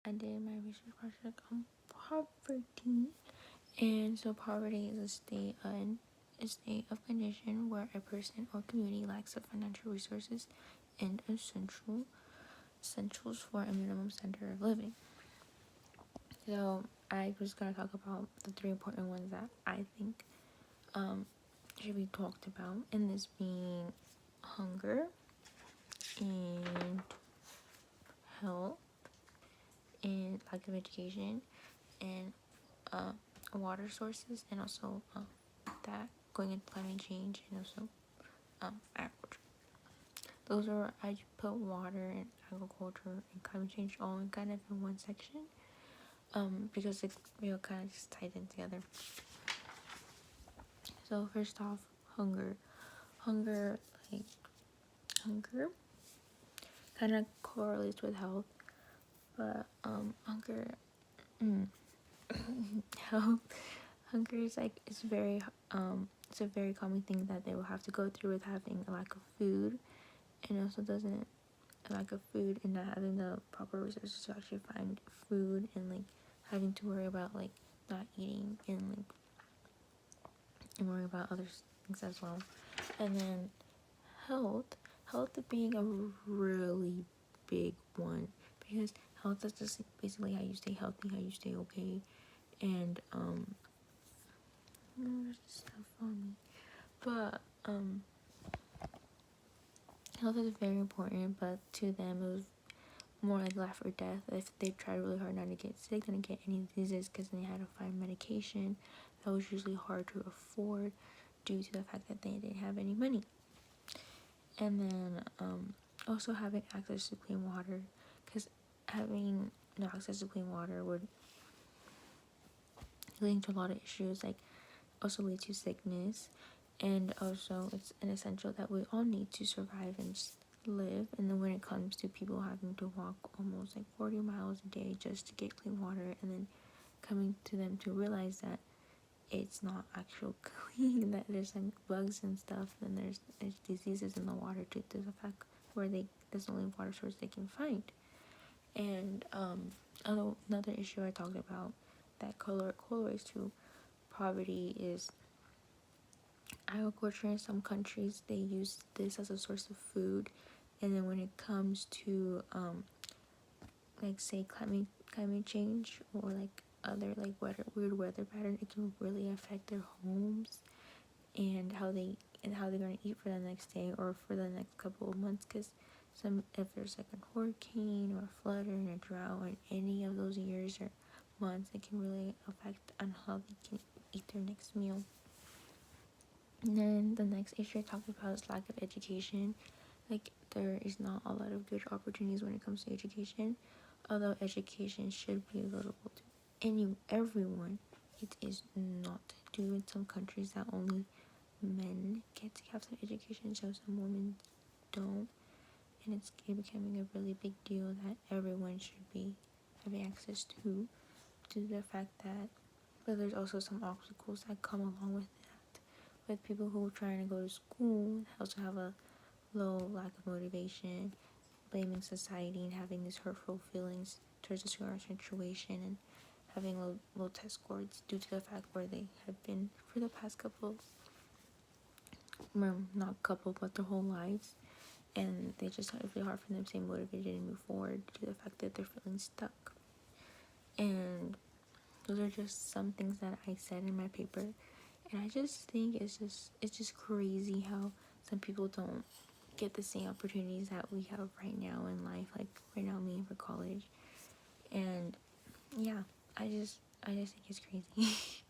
I did my research project on poverty, and so poverty is a state of condition where a person or community lacks the financial resources and essentials for a minimum standard of living. So I was gonna talk about the three important ones that I think should be talked about, and this being hunger and health and lack of education and water sources, and also that going into climate change, and also agriculture. Those are, I put water and agriculture and climate change all in kind of in one section, because it's kind of just tied in together. So first off, hunger hunger kind of correlates with health, but health hunger is it's a very common thing that they will have to go through with having a lack of food, and also doesn't a lack of food and not having the proper resources to actually find food, and having to worry about not eating, and worry about other things as well. And then health being a really big one, because health is just basically how you stay healthy, how you stay okay. And there's stuff on me, but health is very important, but to them it was more like life or death. If they tried really hard not to get sick, didn't get any diseases, because they had to find medication that was usually hard to afford due to the fact that they didn't have any money. And then also having access to clean water, because having no access to clean water would lead to a lot of issues, also lead to sickness. And also it's an essential that we all need to survive and live. And then when it comes to people having to walk almost 40 miles a day just to get clean water, and then coming to them to realize that it's not actual clean, that there's bugs and stuff, and there's diseases in the water due to the fact where there's only water source they can find. And another issue I talked about that correlates to poverty is agriculture. In some countries they use this as a source of food, and then when it comes to say climate change, or other weird weather pattern, it can really affect their homes and how they're gonna eat for the next day or for the next couple of months. Because if there's a hurricane or a flood or a drought in any of those years or months, it can really affect on how they can eat their next meal. And then the next issue I talked about is lack of education. There is not a lot of good opportunities when it comes to education. Although education should be available to everyone, it is not. Due in some countries that only men get to have some education, so some women don't. And it's becoming a really big deal that everyone should be having access to, due to the fact that, but there's also some obstacles that come along with that, with people who are trying to go to school, also have a low lack of motivation, blaming society, and having these hurtful feelings towards the current situation, and having low test scores due to the fact where they have been for the past but their whole lives, and they just it's really hard for them to stay motivated and move forward due to the fact that they're feeling stuck. And those are just some things that I said in my paper, and I just think it's just crazy how some people don't get the same opportunities that we have right now in life, right now me for college. And yeah, I just think it's crazy.